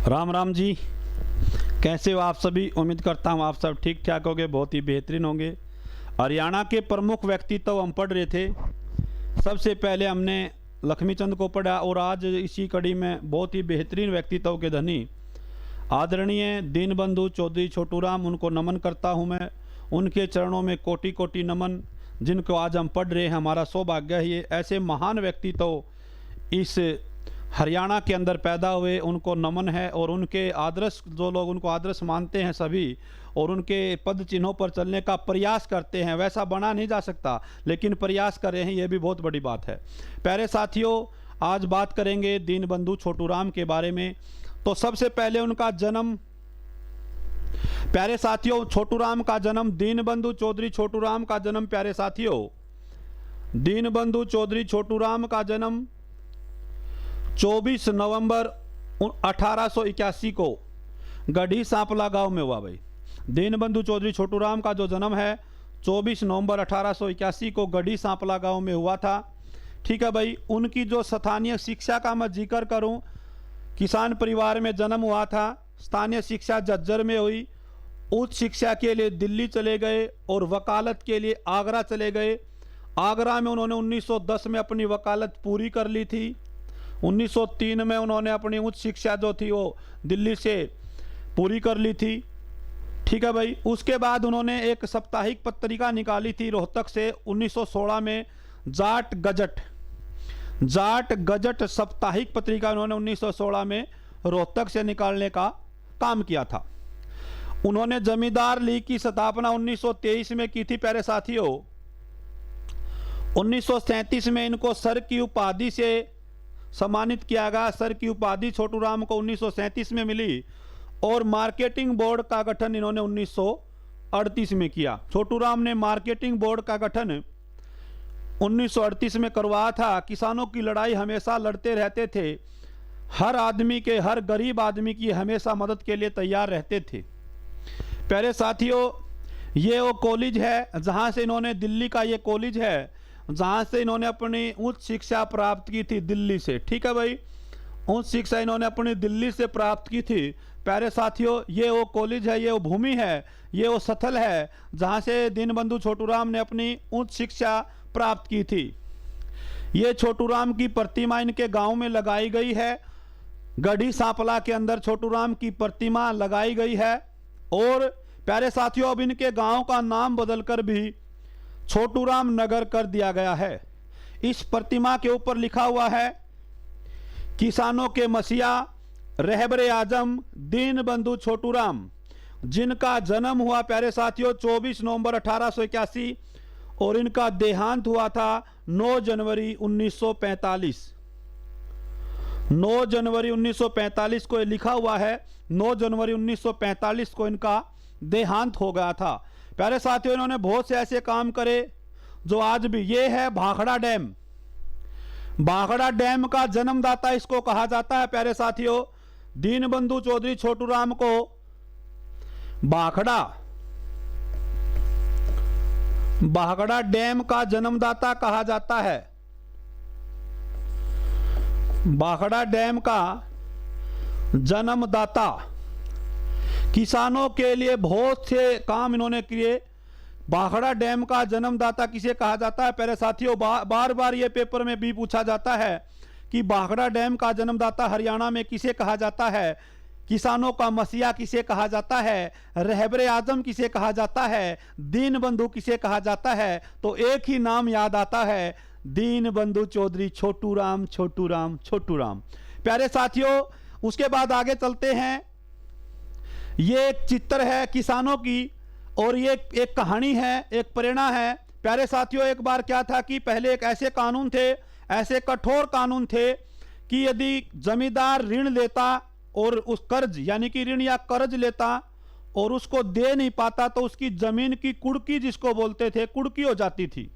राम राम जी। कैसे हो आप सभी? उम्मीद करता हूँ आप सब ठीक ठाक होंगे, बहुत ही बेहतरीन होंगे। हरियाणा के प्रमुख व्यक्तित्व हम पढ़ रहे थे। सबसे पहले हमने लक्ष्मीचंद को पढ़ा और आज इसी कड़ी में बहुत ही बेहतरीन व्यक्तित्व के धनी आदरणीय दीनबंधु चौधरी छोटूराम, उनको नमन करता हूँ मैं। उनके चरणों में कोटि कोटि नमन, जिनको आज हम पढ़ रहे हैं। हमारा सौभाग्य है ये ऐसे महान व्यक्तित्व इस हरियाणा के अंदर पैदा हुए, उनको नमन है। और उनके आदर्श, जो लोग उनको आदर्श मानते हैं सभी, और उनके पद चिन्हों पर चलने का प्रयास करते हैं, वैसा बना नहीं जा सकता लेकिन प्रयास कर रहे हैं, ये भी बहुत बड़ी बात है। प्यारे साथियों, आज बात करेंगे दीनबंधु छोटूराम के बारे में। तो सबसे पहले उनका जन्म, प्यारे साथियों, छोटूराम का जन्म, दीनबंधु चौधरी छोटूराम का जन्म, प्यारे साथियों, दीनबंधु चौधरी छोटूराम का जन्म 24 नवंबर 1881 को गढ़ी सांपला गांव में हुआ। भाई, दीनबंधु चौधरी छोटूराम का जो जन्म है 24 नवंबर 1881 को गढ़ी सांपला गांव में हुआ था। ठीक है भाई। उनकी जो स्थानीय शिक्षा का मैं जिक्र करूं, किसान परिवार में जन्म हुआ था। स्थानीय शिक्षा झज्जर में हुई। उच्च शिक्षा के लिए दिल्ली चले गए और वकालत के लिए आगरा चले गए। आगरा में उन्होंने 1910 में अपनी वकालत पूरी कर ली थी। 1903 में उन्होंने अपनी उच्च शिक्षा जो थी वो दिल्ली से पूरी कर ली थी। ठीक है भाई। उसके बाद उन्होंने एक साप्ताहिक पत्रिका निकाली थी रोहतक से 1916 में, जाट गजट साप्ताहिक पत्रिका उन्होंने 1916 में रोहतक से निकालने का काम किया था। उन्होंने जमींदार लीग की स्थापना 1923 में की थी। प्यारे साथियों, 1937 में इनको सर की उपाधि से सम्मानित किया गया। सर की उपाधि छोटूराम को 1937 में मिली। और मार्केटिंग बोर्ड का गठन इन्होंने 1938 में किया। छोटूराम ने मार्केटिंग बोर्ड का गठन 1938 में करवाया था। किसानों की लड़ाई हमेशा लड़ते रहते थे। हर आदमी के, हर गरीब आदमी की हमेशा मदद के लिए तैयार रहते थे। प्यारे साथियों, ये वो कॉलेज है जहां से इन्होंने, दिल्ली का ये कॉलेज है जहां से इन्होंने अपनी उच्च शिक्षा प्राप्त की थी, दिल्ली से। ठीक है भाई। उच्च शिक्षा इन्होंने अपनी दिल्ली से प्राप्त की थी। प्यारे साथियों, ये वो कॉलेज है, ये वो भूमि है, ये वो स्थल है जहां से दीनबंधु छोटूराम ने अपनी उच्च शिक्षा प्राप्त की थी। ये छोटूराम की प्रतिमा इनके गांव में लगाई गई है। गढ़ी सांपला के अंदर छोटूराम की प्रतिमा लगाई गई है। और प्यारे साथियों, अब इनके गांव का नाम बदलकर भी छोटूराम नगर कर दिया गया है। इस प्रतिमा के ऊपर लिखा हुआ है, किसानों के मसीहा रहबरे आजम दीनबंधु छोटूराम, जिनका जन्म हुआ प्यारे साथियों 24 नवंबर 1881 और इनका देहांत हुआ था 9 जनवरी 1945। 9 जनवरी 1945 को लिखा हुआ है, 9 जनवरी 1945 को इनका देहांत हो गया था। प्यारे साथियों, इन्होंने बहुत से ऐसे काम करे जो आज भी, ये है भाखड़ा डैम। भाखड़ा डैम का जन्मदाता इसको कहा जाता है। प्यारे साथियों, दीनबंधु चौधरी छोटूराम को भाखड़ा डैम का जन्मदाता कहा जाता है। भाखड़ा डैम का जन्मदाता। किसानों के लिए बहुत से काम इन्होंने किए। भाखड़ा डैम का जन्मदाता किसे कहा जाता है? प्यारे साथियों, बार बार ये पेपर में भी पूछा जाता है कि भाखड़ा डैम का जन्मदाता हरियाणा में किसे कहा जाता है, किसानों का मसीहा किसे कहा जाता है, रहबरे आजम किसे कहा जाता है, दीनबंधु किसे कहा जाता है? तो एक ही नाम याद आता है, दीनबंधु चौधरी छोटूराम, छोटूराम, छोटूराम। प्यारे साथियों, उसके बाद आगे चलते हैं। ये एक चित्र है किसानों की और ये एक कहानी है, एक प्रेरणा है। प्यारे साथियों, एक बार क्या था कि पहले एक ऐसे कानून थे, ऐसे कठोर कानून थे कि यदि जमींदार ऋण लेता और उस कर्ज, यानी कि ऋण या कर्ज लेता और उसको दे नहीं पाता तो उसकी जमीन की कुड़की, जिसको बोलते थे, कुड़की हो जाती थी।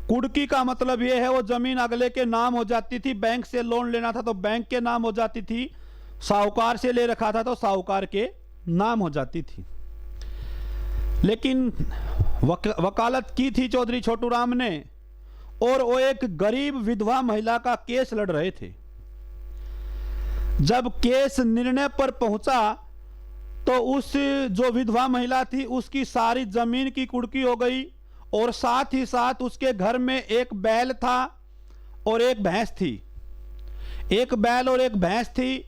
कुड़की का मतलब यह है वो जमीन अगले के नाम हो जाती थी। बैंक से लोन लेना था तो बैंक के नाम हो जाती थी, साहूकार से ले रखा था तो साहूकार के नाम हो जाती थी। लेकिन वकालत की थी चौधरी छोटूराम ने और वो एक गरीब विधवा महिला का केस लड़ रहे थे। जब केस निर्णय पर पहुंचा तो उस जो विधवा महिला थी उसकी सारी जमीन की कुर्की हो गई और साथ ही साथ उसके घर में एक बैल था और एक भैंस थी। एक बैल और एक भैंस थी।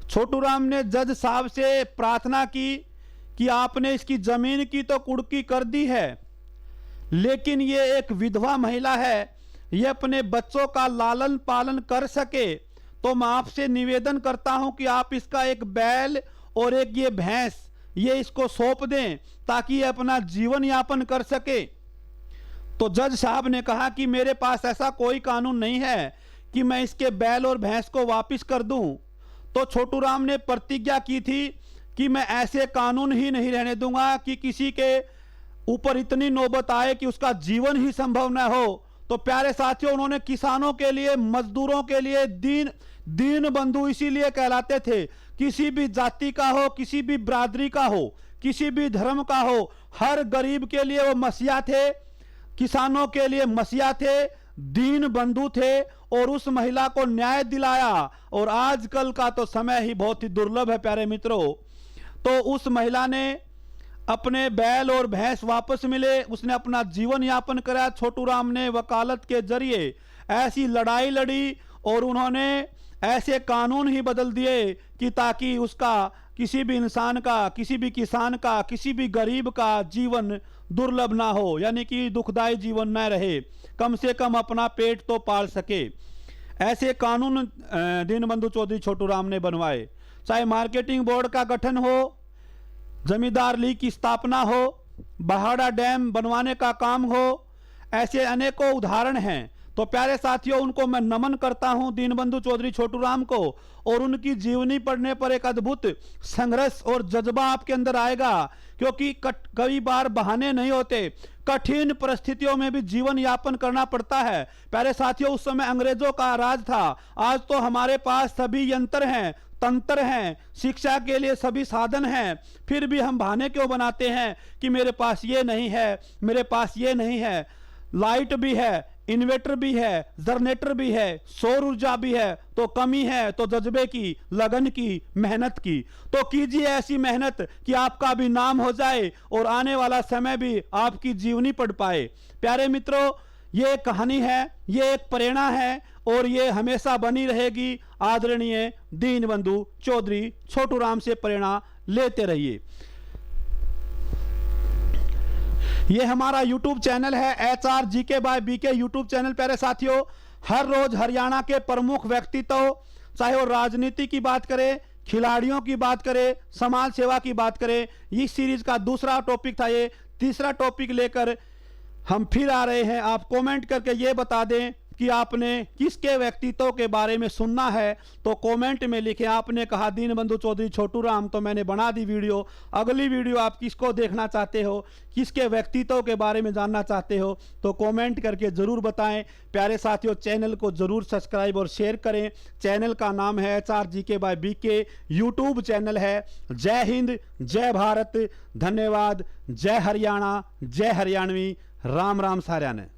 छोटू राम ने जज साहब से प्रार्थना की कि आपने इसकी जमीन की तो कुर्की कर दी है, लेकिन ये एक विधवा महिला है, ये अपने बच्चों का लालन पालन कर सके, तो मैं आपसे निवेदन करता हूं कि आप इसका एक बैल और एक ये भैंस ये इसको सौंप दें ताकि ये अपना जीवन यापन कर सके। तो जज साहब ने कहा कि मेरे पास ऐसा कोई कानून नहीं है कि मैं इसके बैल और भैंस को वापस कर दूं। तो छोटू राम ने प्रतिज्ञा की थी कि मैं ऐसे कानून ही नहीं रहने दूंगा कि किसी के ऊपर इतनी नौबत आए कि उसका जीवन ही संभव न हो। तो प्यारे साथियों, उन्होंने किसानों के लिए, मजदूरों के लिए दीन बंधु इसीलिए कहलाते थे। किसी भी जाति का हो, किसी भी बिरादरी का हो, किसी भी धर्म का हो, हर गरीब के लिए वो मसीहा थे, किसानों के लिए मसीहा थे, दीन बंधु थे और उस महिला को न्याय दिलाया। और आजकल का तो समय ही बहुत ही दुर्लभ है प्यारे मित्रों। तो उस महिला ने अपने बैल और भैंस वापस मिले, उसने अपना जीवन यापन करा। छोटू राम ने वकालत के जरिए ऐसी लड़ाई लड़ी और उन्होंने ऐसे कानून ही बदल दिए कि ताकि उसका, किसी भी इंसान का, किसी भी किसान का, किसी भी गरीब का जीवन दुर्लभ ना हो, यानी कि दुखदायी जीवन न रहे, कम से कम अपना पेट तो पाल सके। ऐसे कानून दीनबंधु चौधरी छोटू राम ने बनवाए। चाहे मार्केटिंग बोर्ड का गठन हो, जमींदार लीग की स्थापना हो, बहाड़ा डैम बनवाने का काम हो, ऐसे अनेकों उदाहरण हैं। तो प्यारे साथियों, उनको मैं नमन करता हूं, दीनबंधु चौधरी छोटू राम को। और उनकी जीवनी पढ़ने पर एक अद्भुत संघर्ष और जज्बा आपके अंदर आएगा, क्योंकि कई बार बहाने नहीं होते, कठिन परिस्थितियों में भी जीवन यापन करना पड़ता है। प्यारे साथियों, उस समय अंग्रेजों का राज था। आज तो हमारे पास सभी यंत्र हैं, तंत्र हैं, शिक्षा के लिए सभी साधन हैं, फिर भी हम बहाने क्यों बनाते हैं कि मेरे पास ये नहीं है, मेरे पास ये नहीं है। लाइट भी है, इन्वर्टर भी है, जनरेटर भी है, सौर ऊर्जा भी है, तो कमी है तो जज्बे की, लगन की, मेहनत की। तो कीजिए ऐसी मेहनत कि आपका भी नाम हो जाए और आने वाला समय भी आपकी जीवनी पढ़ पाए। प्यारे मित्रों, ये एक कहानी है, ये एक प्रेरणा है और ये हमेशा बनी रहेगी। आदरणीय दीनबंधु चौधरी छोटू राम से प्रेरणा लेते रहिए। ये हमारा YouTube चैनल है HRGK by BK YouTube channel. प्यारे साथियों, हर रोज हरियाणा के प्रमुख व्यक्तित्व, चाहे वो राजनीति की बात करें, खिलाड़ियों की बात करें, समाज सेवा की बात करें, इस सीरीज का दूसरा टॉपिक था। ये तीसरा टॉपिक लेकर हम फिर आ रहे हैं। आप कमेंट करके ये बता दें कि आपने किसके व्यक्तित्व के बारे में सुनना है, तो कमेंट में लिखें। आपने कहा दीनबंधु चौधरी छोटू राम, तो मैंने बना दी वीडियो। अगली वीडियो आप किसको देखना चाहते हो, किसके व्यक्तित्व के बारे में जानना चाहते हो, तो कमेंट करके ज़रूर बताएं। प्यारे साथियों, चैनल को ज़रूर सब्सक्राइब और शेयर करें। चैनल का नाम है HRGK by BK, YouTube channel है। जय हिंद, जय भारत, धन्यवाद, जय हरियाणा, जय हरियाणवी, राम राम सार्या ने।